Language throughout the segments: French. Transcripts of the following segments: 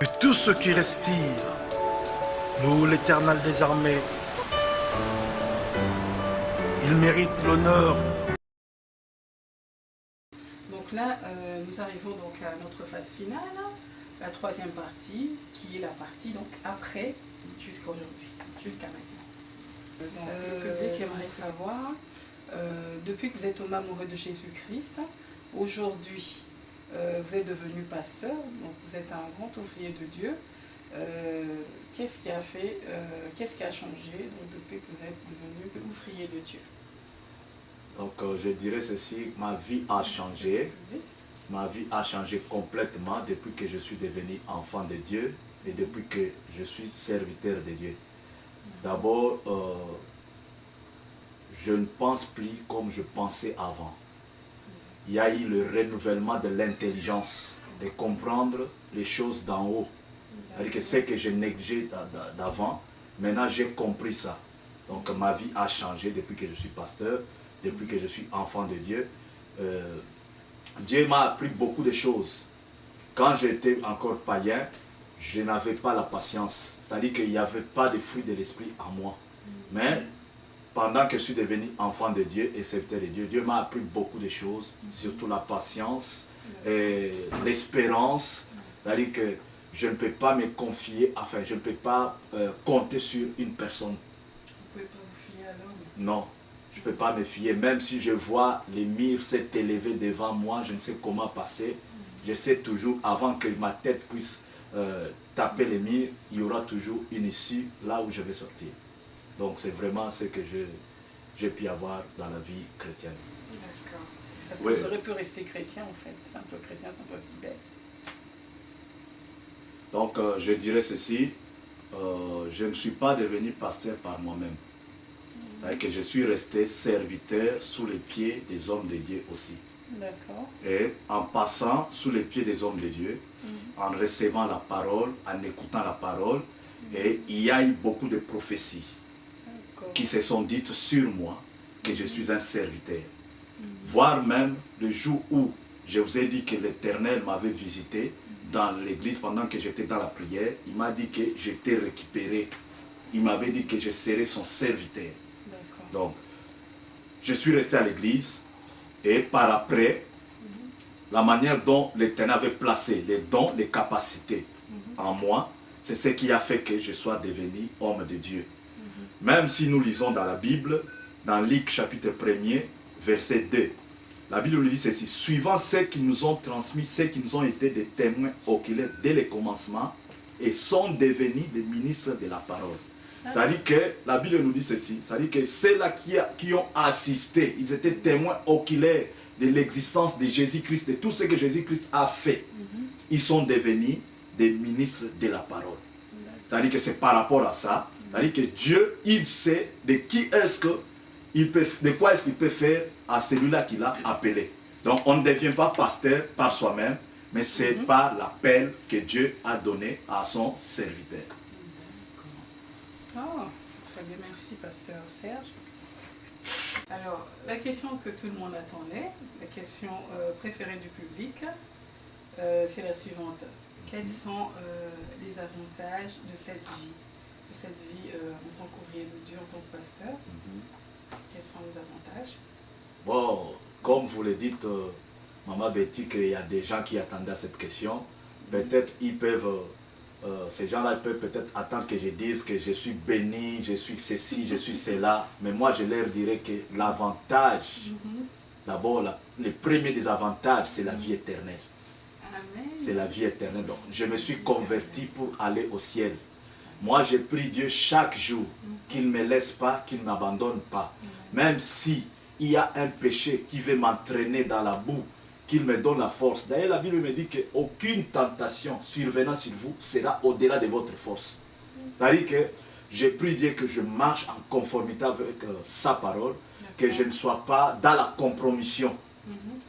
De tout ce qui respire, nous, l'Éternel des armées, il mérite l'honneur. Donc là, nous arrivons donc à notre phase finale, la troisième partie, qui est la partie donc après, jusqu'à aujourd'hui, jusqu'à maintenant. Le public aimerait savoir, depuis que vous êtes homme amoureux de Jésus-Christ, aujourd'hui, vous êtes devenu pasteur, donc vous êtes un grand ouvrier de Dieu. Qu'est-ce qui a fait, qu'est-ce qui a changé donc, depuis que vous êtes devenu ouvrier de Dieu? Donc je dirais ceci, ma vie a changé. Ma vie a changé complètement depuis que je suis devenu enfant de Dieu et depuis que je suis serviteur de Dieu. D'abord, je ne pense plus comme je pensais avant. Il y a eu le renouvellement de l'intelligence, de comprendre les choses d'en haut. C'est-à-dire que ce que je négligeais d'avant, maintenant j'ai compris ça. Donc ma vie a changé depuis que je suis pasteur, depuis que je suis enfant de Dieu. Dieu m'a appris beaucoup de choses. Quand j'étais encore païen, je n'avais pas la patience. C'est-à-dire qu'il n'y avait pas de fruit de l'esprit en moi. Mais pendant que je suis devenu enfant de Dieu et serviteur de Dieu, Dieu m'a appris beaucoup de choses, surtout la patience, l'espérance. C'est-à-dire que je ne peux pas me confier, enfin, je ne peux pas compter sur une personne. Vous ne pouvez pas vous fier à l'homme? Non, je ne peux pas me fier. Même si je vois les murs s'élever devant moi, je ne sais comment passer. Je sais toujours, avant que ma tête puisse taper les murs, il y aura toujours une issue là où je vais sortir. Donc c'est vraiment ce que j'ai pu avoir dans la vie chrétienne. D'accord. Est-ce que vous aurez pu rester chrétien en fait, simple chrétien, simple fidèle? Donc je dirais ceci, je ne suis pas devenu pasteur par moi-même. C'est-à-dire que je suis resté serviteur sous les pieds des hommes de Dieu aussi. D'accord. Et en passant sous les pieds des hommes de Dieu, en recevant la parole, en écoutant la parole, et il y a eu beaucoup de prophéties qui se sont dites sur moi que je suis un serviteur. Voire même le jour où je vous ai dit que l'Éternel m'avait visité dans l'église pendant que j'étais dans la prière, il m'a dit que j'étais récupéré. Il m'avait dit que je serais son serviteur. Donc, je suis resté à l'église et par après, la manière dont l'Éternel avait placé les dons, les capacités en moi, c'est ce qui a fait que je sois devenu homme de Dieu. Même si nous lisons dans la Bible, dans Luc chapitre 1er, verset 2, la Bible nous dit ceci: suivant ceux qui nous ont transmis, ceux qui nous ont été des témoins oculaires dès le commencement et sont devenus des ministres de la parole. C'est-à-dire que la Bible nous dit ceci, c'est-à-dire que ceux-là qui ont assisté, ils étaient témoins oculaires de l'existence de Jésus-Christ, de tout ce que Jésus-Christ a fait. Ils sont devenus des ministres de la parole. C'est-à-dire que c'est par rapport à ça, c'est-à-dire que Dieu, il sait de qui est-ce que de quoi est-ce qu'il peut faire à celui-là qu'il a appelé. Donc on ne devient pas pasteur par soi-même, mais c'est par l'appel que Dieu a donné à son serviteur. Oh, c'est très bien, merci Pasteur Serge. Alors, la question que tout le monde attendait, la question préférée du public, c'est la suivante. Quels sont les avantages de cette vie, en tant qu'ouvrier de Dieu, en tant que pasteur? Quels sont les avantages? Bon, comme vous le dites, Maman Betty, qu'il y a des gens qui attendaient à cette question. Peut-être ils peuvent, ces gens-là peuvent peut-être attendre que je dise que je suis béni, je suis ceci, je suis cela. Mais moi, je leur dirais que l'avantage, d'abord, le premier des avantages, c'est la vie éternelle. C'est la vie éternelle. Donc, je me suis converti pour aller au ciel. Moi, je prie Dieu chaque jour qu'il ne me laisse pas, qu'il ne m'abandonne pas. Même si il y a un péché qui veut m'entraîner dans la boue, qu'il me donne la force. D'ailleurs, la Bible me dit qu'aucune tentation survenant sur vous sera au-delà de votre force. C'est-à-dire que je prie Dieu que je marche en conformité avec sa parole, que je ne sois pas dans la compromission.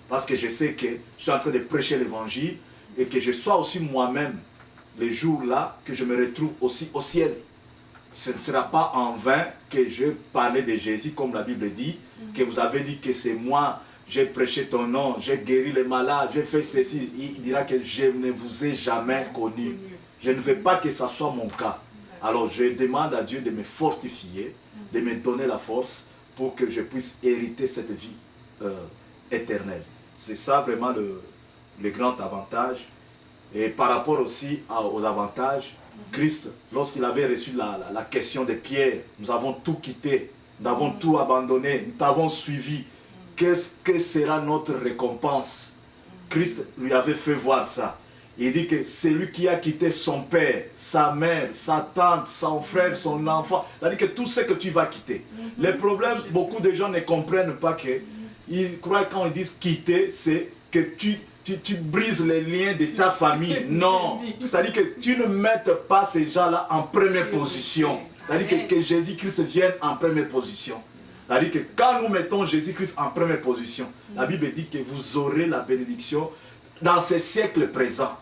Parce que je sais que je suis en train de prêcher l'évangile et que je sois aussi moi-même, les jours-là, que je me retrouve aussi au ciel. Ce ne sera pas en vain que je parlais de Jésus, comme la Bible dit, que vous avez dit que c'est moi, j'ai prêché ton nom, j'ai guéri les malades, j'ai fait ceci. Il dira que je ne vous ai jamais connu. Je ne veux pas que ça soit mon cas. Alors je demande à Dieu de me fortifier, de me donner la force pour que je puisse hériter cette vie éternelle. C'est ça vraiment le grand avantage. Et par rapport aussi aux avantages, Christ, lorsqu'il avait reçu la question de Pierre, nous avons tout quitté, nous avons tout abandonné, nous t'avons suivi. Qu'est-ce que sera notre récompense? Christ lui avait fait voir ça. Il dit que c'est lui qui a quitté son père, sa mère, sa tante, son frère, son enfant. C'est-à-dire que tout ce que tu vas quitter. Le problème, beaucoup de gens ne comprennent pas que, ils croient quand ils disent quitter, c'est que tu brises les liens de ta famille. Non. C'est-à-dire que tu ne mettes pas ces gens-là en première position. C'est-à-dire que Jésus-Christ vienne en première position. C'est-à-dire que quand nous mettons Jésus-Christ en première position, la Bible dit que vous aurez la bénédiction dans ces siècles présents.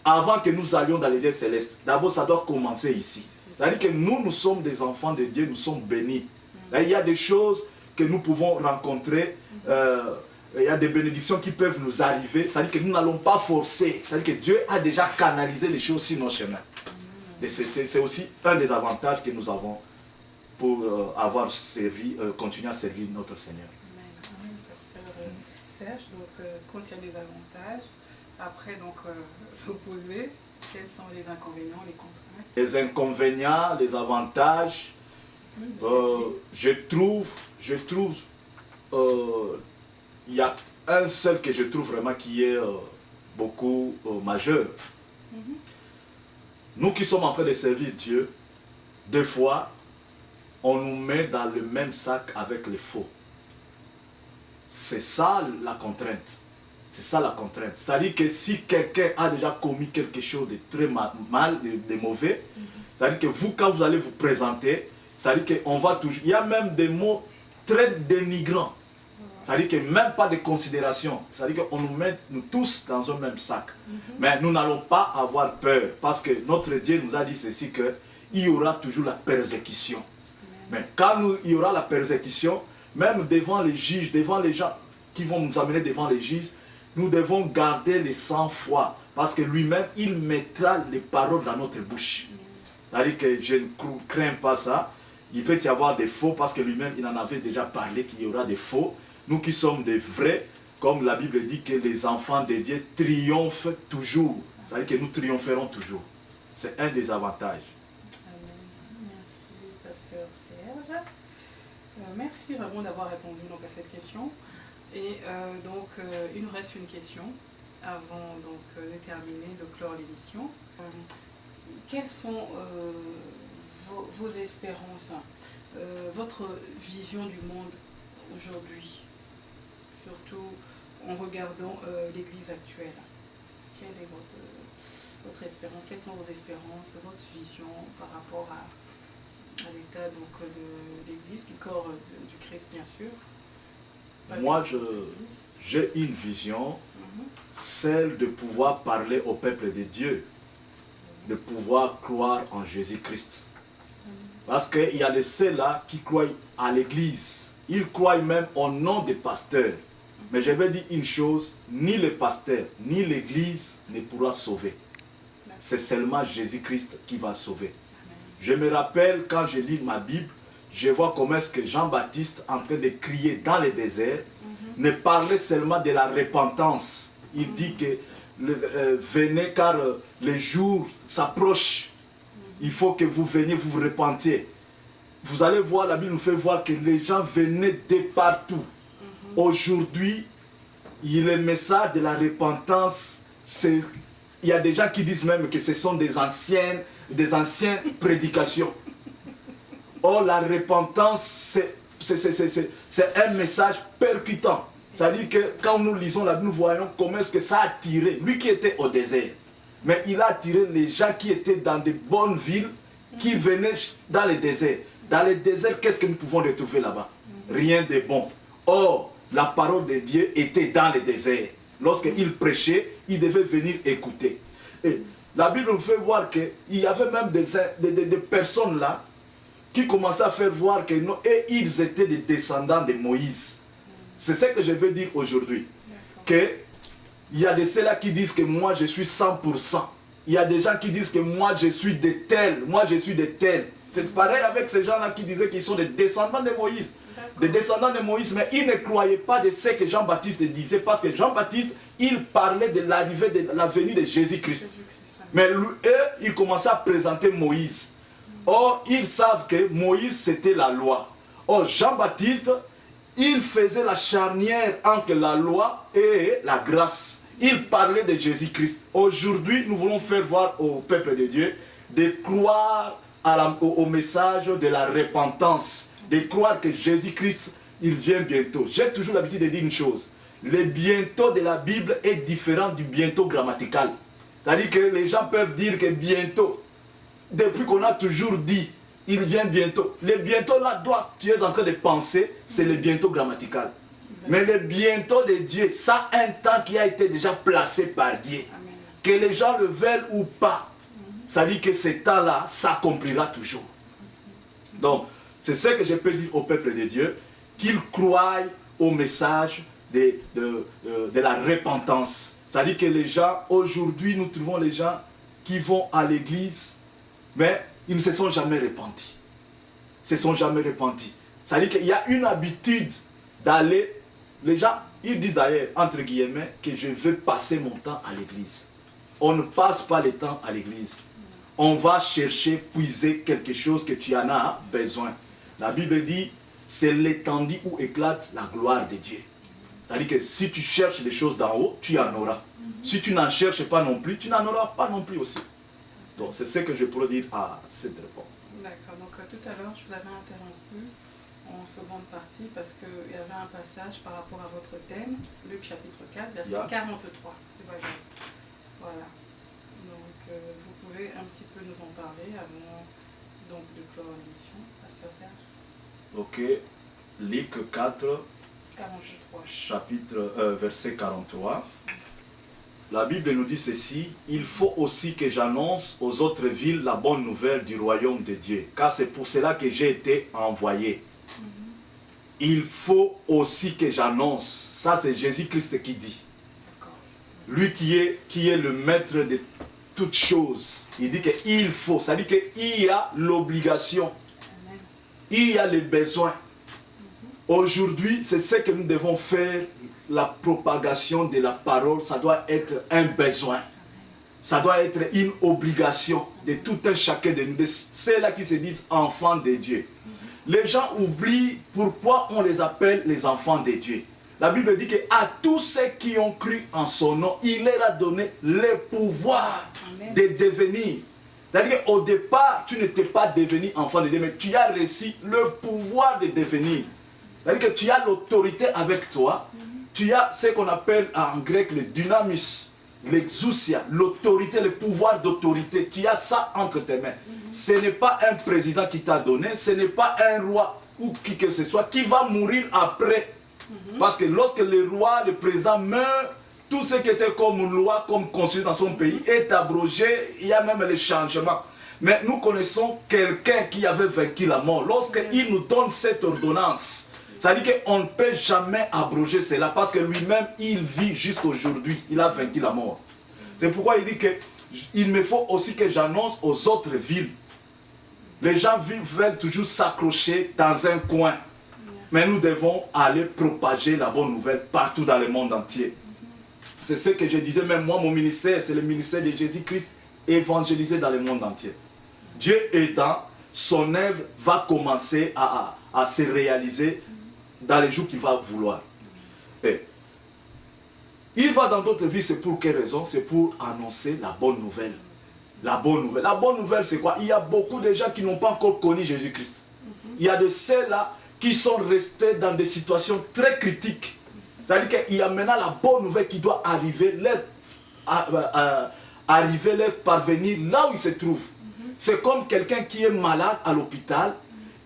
Avant que nous allions dans les lieux célestes. D'abord, ça doit commencer ici. C'est-à-dire que nous sommes des enfants de Dieu, nous sommes bénis. Là, il y a des choses que nous pouvons rencontrer. Il y a des bénédictions qui peuvent nous arriver. C'est-à-dire que nous n'allons pas forcer. C'est-à-dire que Dieu a déjà canalisé les choses sur nos chemins. C'est aussi un des avantages que nous avons pour avoir servi, continuer à servir notre Seigneur. Amen. Pasteur Serge, donc quand il y a des avantages, après donc l'opposé, quels sont les inconvénients, les contraintes? Les inconvénients, les avantages, je trouve, il y a un seul que je trouve vraiment qui est beaucoup majeur. Nous qui sommes en train de servir Dieu, des fois, on nous met dans le même sac avec les faux. C'est ça la contrainte. C'est ça la contrainte. C'est-à-dire que si quelqu'un a déjà commis quelque chose de très mal, de mauvais, c'est-à-dire que vous, quand vous allez vous présenter, c'est-à-dire qu'on va toujours... Il y a même des mots très dénigrants. C'est-à-dire que même pas de considération. C'est-à-dire qu'on nous met nous tous dans un même sac. Mais nous n'allons pas avoir peur. Parce que notre Dieu nous a dit ceci, qu'il y aura toujours la persécution. Mais quand il y aura la persécution, même devant les juges, devant les gens qui vont nous amener devant les juges, nous devons garder le sang-froid. Parce que lui-même, il mettra les paroles dans notre bouche. C'est-à-dire que je ne crains pas ça. Il peut y avoir des faux parce que lui-même, il en avait déjà parlé qu'il y aura des faux. Nous qui sommes des vrais, comme la Bible dit que les enfants de Dieu triomphent toujours. C'est-à-dire que nous triompherons toujours. C'est un des avantages. Amen. Merci, Pasteur Serge. Merci vraiment d'avoir répondu donc, à cette question. Et donc, il nous reste une question avant donc, de terminer, de clore l'émission. Quelles sont vos espérances, votre vision du monde aujourd'hui, surtout en regardant l'Église actuelle? Quelle est votre espérance? Quelles sont vos espérances, votre vision par rapport à l'état de l'Église, du corps du Christ bien sûr? Moi, j'ai une vision, celle de pouvoir parler au peuple de Dieu, de pouvoir croire en Jésus-Christ. Parce qu'il y a de ceux-là qui croient à l'Église. Ils croient même au nom des pasteurs. Mais je vais dire une chose, ni le pasteur, ni l'Église ne pourra sauver. C'est seulement Jésus-Christ qui va sauver. Je me rappelle, quand je lis ma Bible, je vois comment est-ce que Jean-Baptiste, en train de crier dans le désert, ne parlait seulement de la repentance. Il dit que venez car le jour s'approche. Il faut que vous veniez, vous vous repentiez. Vous allez voir, la Bible nous fait voir que les gens venaient de partout. Aujourd'hui, le message de la repentance, il y a des gens qui disent même que ce sont des anciennes prédications. Or, la repentance, c'est un message percutant. C'est-à-dire que quand nous lisons la Bible, nous voyons comment est-ce que ça a attiré, lui qui était au désert. Mais il a attiré les gens qui étaient dans de bonnes villes, qui venaient dans le désert. Dans le désert, qu'est-ce que nous pouvons retrouver là-bas? Rien de bon. Or, la parole de Dieu était dans le désert. Lorsqu'il prêchait, il devait venir écouter. Et la Bible nous fait voir qu'il y avait même des personnes là qui commençaient à faire voir que non, et ils étaient des descendants de Moïse. C'est ce que je veux dire aujourd'hui. Il y a de ceux-là qui disent que moi je suis 100%. il y a des gens qui disent que moi je suis de tel, moi je suis de tel. C'est pareil avec ces gens-là qui disaient qu'ils sont des descendants de Moïse. Des descendants de Moïse, mais ils ne croyaient pas de ce que Jean-Baptiste disait, parce que Jean-Baptiste, il parlait de l'arrivée, de la venue de Jésus-Christ. Mais eux, ils commençaient à présenter Moïse. Or, ils savent que Moïse, c'était la loi. Or, Jean-Baptiste, il faisait la charnière entre la loi et la grâce. Il parlait de Jésus-Christ. Aujourd'hui, nous voulons faire voir au peuple de Dieu de croire au message de la repentance, de croire que Jésus-Christ, il vient bientôt. J'ai toujours l'habitude de dire une chose. Le bientôt de la Bible est différent du bientôt grammatical. C'est-à-dire que les gens peuvent dire que bientôt, depuis qu'on a toujours dit, il vient bientôt. Le bientôt là, tu es en train de penser, c'est le bientôt grammatical. Mais le bientôt de Dieu, ça a un temps qui a été déjà placé par Dieu. Amen. Que les gens le veulent ou pas, ça dit que ce temps-là s'accomplira toujours. Donc, c'est ce que je peux dire au peuple de Dieu, qu'ils croient au message de la repentance. C'est-à-dire que les gens, aujourd'hui, nous trouvons les gens qui vont à l'église, mais ils ne se sont jamais repentis. Ils ne se sont jamais repentis. C'est-à-dire qu'il y a une habitude d'aller. Les gens, ils disent d'ailleurs, entre guillemets, que je veux passer mon temps à l'église. On ne passe pas le temps à l'église. On va chercher, puiser quelque chose que tu en as besoin. La Bible dit, c'est l'étendue où éclate la gloire de Dieu. C'est-à-dire que si tu cherches les choses d'en haut, tu en auras. Si tu n'en cherches pas non plus, tu n'en auras pas non plus aussi. Donc c'est ce que je pourrais dire à cette réponse. D'accord, donc tout à l'heure, je vous avais interrompu en seconde partie parce qu'il y avait un passage par rapport à votre thème, Luc chapitre 4, verset 43. Voilà. Donc vous pouvez un petit peu nous en parler avant donc, de clore l'émission, Pasteur Serge. Ok, Luc 4, 43. Chapitre, verset 43. La Bible nous dit ceci, il faut aussi que j'annonce aux autres villes la bonne nouvelle du royaume de Dieu, car c'est pour cela que j'ai été envoyé. Il faut aussi que j'annonce, ça c'est Jésus-Christ qui dit. Lui qui est le maître de toutes choses, il dit qu'il faut, ça dit qu'il y a l'obligation, il y a les besoins. Aujourd'hui, c'est ce que nous devons faire, la propagation de la parole, ça doit être un besoin. Ça doit être une obligation de tout un chacun de nous, de ceux-là qui se disent enfants de Dieu. Les gens oublient pourquoi on les appelle les enfants de Dieu. La Bible dit qu'à tous ceux qui ont cru en son nom, il leur a donné le pouvoir de devenir. C'est-à-dire qu'au départ, tu n'étais pas devenu enfant de Dieu, mais tu as reçu le pouvoir de devenir. C'est-à-dire que tu as l'autorité avec toi. Tu as ce qu'on appelle en grec le dynamis, l'exousia, l'autorité, le pouvoir d'autorité. Tu as ça entre tes mains. Ce n'est pas un président qui t'a donné, ce n'est pas un roi ou qui que ce soit qui va mourir après. Parce que lorsque le roi, le président meurt, tout ce qui était comme loi, comme constitution dans son pays est abrogé, il y a même les changements. Mais nous connaissons quelqu'un qui avait vaincu la mort. Lorsqu'il nous donne cette ordonnance, ça dit qu'on ne peut jamais abroger cela parce que lui-même, il vit jusqu'à aujourd'hui. Il a vaincu la mort. C'est pourquoi il dit qu'il me faut aussi que j'annonce aux autres villes. Les gens veulent toujours s'accrocher dans un coin. Mais nous devons aller propager la bonne nouvelle partout dans le monde entier. C'est ce que je disais, même moi, mon ministère, c'est le ministère de Jésus-Christ évangélisé dans le monde entier. Dieu aidant, son œuvre va commencer à se réaliser dans les jours qu'il va vouloir. Et il va dans d'autres vies, c'est pour quelle raison? C'est pour annoncer la bonne nouvelle. La bonne nouvelle. La bonne nouvelle, c'est quoi? Il y a beaucoup de gens qui n'ont pas encore connu Jésus-Christ. Il y a de ceux-là qui sont restés dans des situations très critiques. C'est-à-dire qu'il y a maintenant la bonne nouvelle qui doit arriver, leur parvenir là où ils se trouvent. C'est comme quelqu'un qui est malade à l'hôpital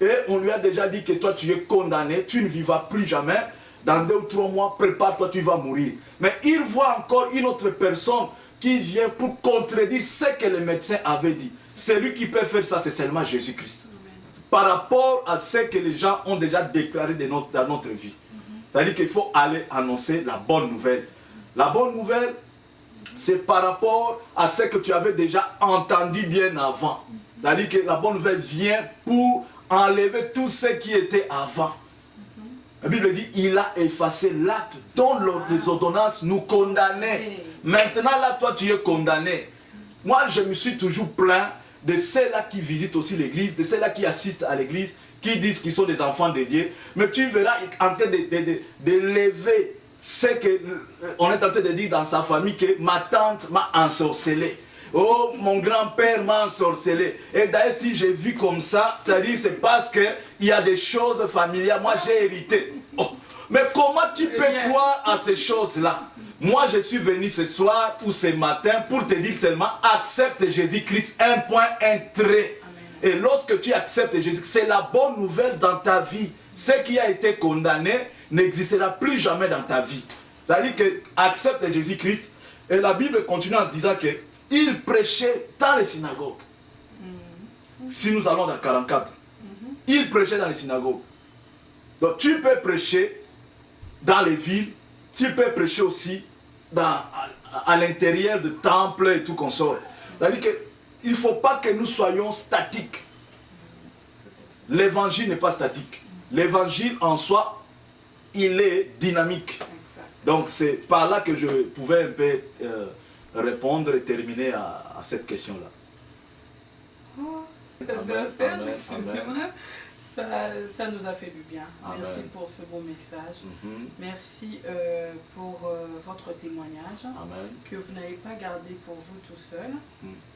et on lui a déjà dit que toi tu es condamné, tu ne vivras plus jamais. Dans 2 ou 3 mois, prépare-toi, tu vas mourir. Mais il voit encore une autre personne qui vient pour contredire ce que les médecins avaient dit. Celui qui peut faire ça, c'est seulement Jésus-Christ. Par rapport à ce que les gens ont déjà déclaré dans notre vie. C'est-à-dire qu'il faut aller annoncer la bonne nouvelle. La bonne nouvelle, c'est par rapport à ce que tu avais déjà entendu bien avant. C'est-à-dire que la bonne nouvelle vient pour enlever tout ce qui était avant. La Bible dit, il a effacé l'acte dont les ordonnances nous condamnaient. Maintenant, là, toi, tu es condamné. Moi, je me suis toujours plaint de ceux-là qui visitent aussi l'église, de ceux-là qui assistent à l'église, qui disent qu'ils sont des enfants de Dieu. Mais tu verras en train de lever ce qu'on est en train de dire dans sa famille, que ma tante m'a ensorcelé. Oh, mon grand-père m'a ensorcelé. Et d'ailleurs, si j'ai vu comme ça, c'est-à-dire c'est parce qu'il y a des choses familiales. Moi, j'ai hérité. Oh. Mais comment tu peux croire à ces choses-là? Moi, je suis venu ce soir ou ce matin pour te dire seulement, accepte Jésus-Christ, un point, un trait. Et lorsque tu acceptes Jésus, c'est la bonne nouvelle dans ta vie. Ce qui a été condamné n'existera plus jamais dans ta vie. C'est-à-dire que accepte Jésus-Christ. Et la Bible continue en disant que il prêchait dans les synagogues. Si nous allons dans 44, il prêchait dans les synagogues. Donc tu peux prêcher dans les villes, tu peux prêcher aussi à l'intérieur de temples et tout consort. C'est-à-dire qu'il ne faut pas que nous soyons statiques. L'évangile n'est pas statique. L'évangile en soi, il est dynamique. Donc c'est par là que je pouvais un peu répondre et terminer à cette question-là. Ça nous a fait du bien. Amen. Merci pour ce beau message. Merci pour votre témoignage. Amen. Que vous n'avez pas gardé pour vous tout seul,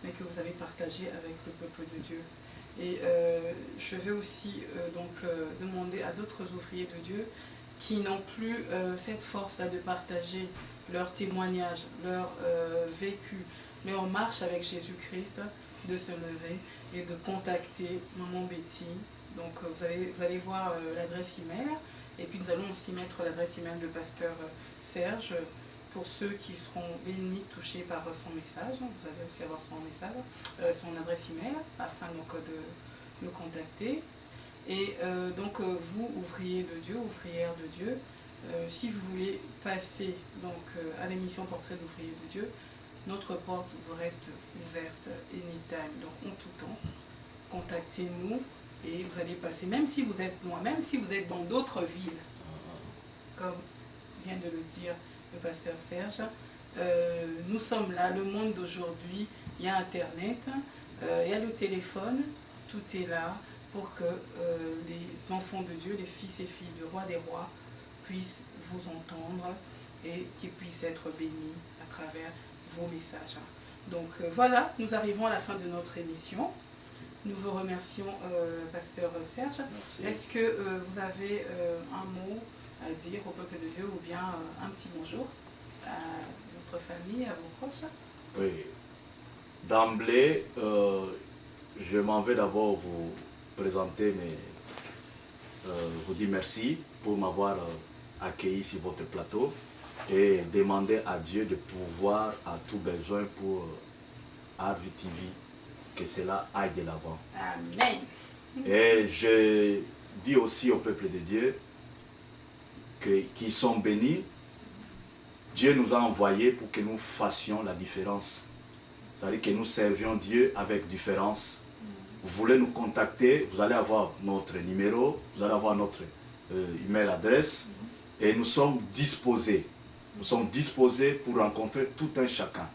mais que vous avez partagé avec le peuple de Dieu. Et je vais aussi demander à d'autres ouvriers de Dieu qui n'ont plus cette force-là de partager leur témoignage, leur vécu, leur marche avec Jésus-Christ, de se lever et de contacter Maman Betty. Donc vous allez voir l'adresse email, et puis nous allons aussi mettre l'adresse email de pasteur Serge pour ceux qui seront bénis, touchés par son message. Vous allez aussi avoir son message, son adresse email, afin donc de le contacter. Et donc vous, ouvriers de Dieu, ouvrières de Dieu, si vous voulez passer donc à l'émission Portrait d'ouvrier de Dieu, notre porte vous reste ouverte anytime, donc en tout temps. Contactez-nous et vous allez passer, même si vous êtes loin, même si vous êtes dans d'autres villes, comme vient de le dire le pasteur Serge, nous sommes là. Le monde d'aujourd'hui, il y a Internet, il y a le téléphone, tout est là pour que les enfants de Dieu, les fils et filles du roi des rois, puissent vous entendre et qu'ils puissent être bénis à travers vos messages. Donc voilà, nous arrivons à la fin de notre émission. Nous vous remercions, pasteur Serge. Est-ce que vous avez un mot à dire au peuple de Dieu, ou bien un petit bonjour à votre famille, à vos proches? Oui. D'emblée, je m'en vais d'abord vous présenter, vous dire merci pour m'avoir accueilli sur votre plateau et demander à Dieu de pouvoir à tout besoin pour Arvi TV, que cela aille de l'avant. Amen. Et je dis aussi au peuple de Dieu qu'ils sont bénis. Dieu nous a envoyés pour que nous fassions la différence. C'est-à-dire que nous servions Dieu avec différence. Vous voulez nous contacter, vous allez avoir notre numéro, vous allez avoir notre email adresse, et nous sommes disposés. Nous sommes disposés pour rencontrer tout un chacun.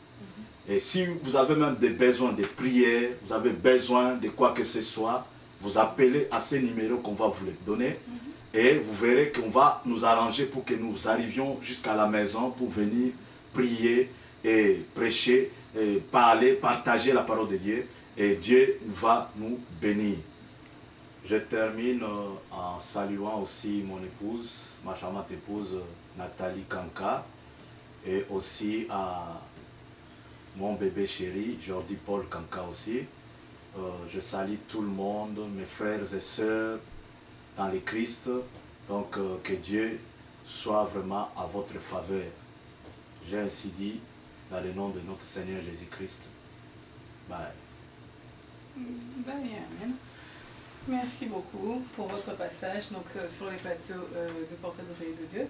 Et si vous avez même des besoins de prières, vous avez besoin de quoi que ce soit, vous appelez à ces numéros qu'on va vous les donner. Et vous verrez qu'on va nous arranger pour que nous arrivions jusqu'à la maison pour venir prier et prêcher, et parler, partager la parole de Dieu. Et Dieu va nous bénir. Je termine en saluant aussi mon épouse, ma charmante épouse Nathalie Kanka, et aussi à mon bébé chéri, Jordi Paul Kanka aussi. Je salue tout le monde, mes frères et sœurs dans le Christ. Donc que Dieu soit vraiment à votre faveur. J'ai ainsi dit dans le nom de notre Seigneur Jésus-Christ. Bye. Amen. Merci beaucoup pour votre passage donc, sur les plateaux de Portrait d'ouvrier de Dieu.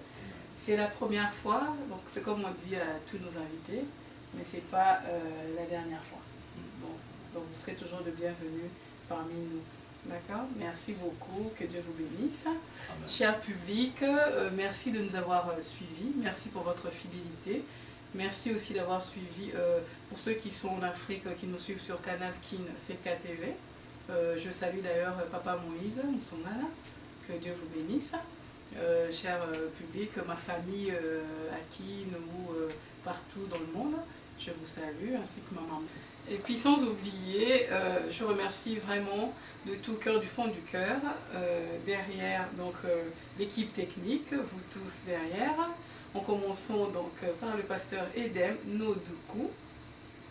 C'est la première fois, donc c'est comme on dit à tous nos invités, mais ce n'est pas la dernière fois. Bon, donc vous serez toujours de bienvenus parmi nous. D'accord? Merci beaucoup, que Dieu vous bénisse. Amen. Cher public, merci de nous avoir suivis, merci pour votre fidélité. Merci aussi d'avoir suivi, pour ceux qui sont en Afrique, qui nous suivent sur Canal Kin CKTV. Je salue d'ailleurs Papa Moïse, nous sommes là, que Dieu vous bénisse. Cher public, ma famille à Kin ou partout dans le monde, je vous salue, ainsi que ma maman. Et puis sans oublier, je remercie vraiment de tout cœur, du fond du cœur, derrière l'équipe technique, vous tous derrière. En commençant donc par le pasteur Edem Nodoukou,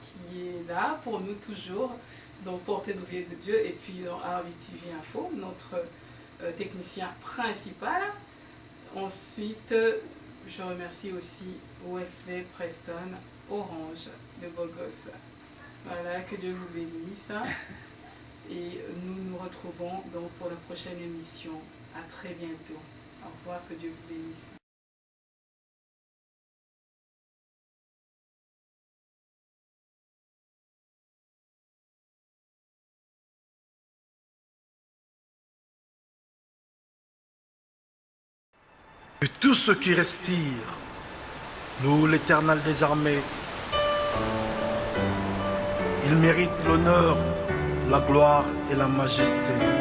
qui est là pour nous toujours, donc portée d'ouvrier de Dieu, et puis dans Harvest TV Info, notre technicien principal. Ensuite, je remercie aussi Wesley Preston Orange de Bogos. Voilà, que Dieu vous bénisse. Et nous nous retrouvons donc pour la prochaine émission. À très bientôt. Au revoir, que Dieu vous bénisse. Que tout ce qui respire loue l'Éternel des armées. Il mérite l'honneur, la gloire et la majesté.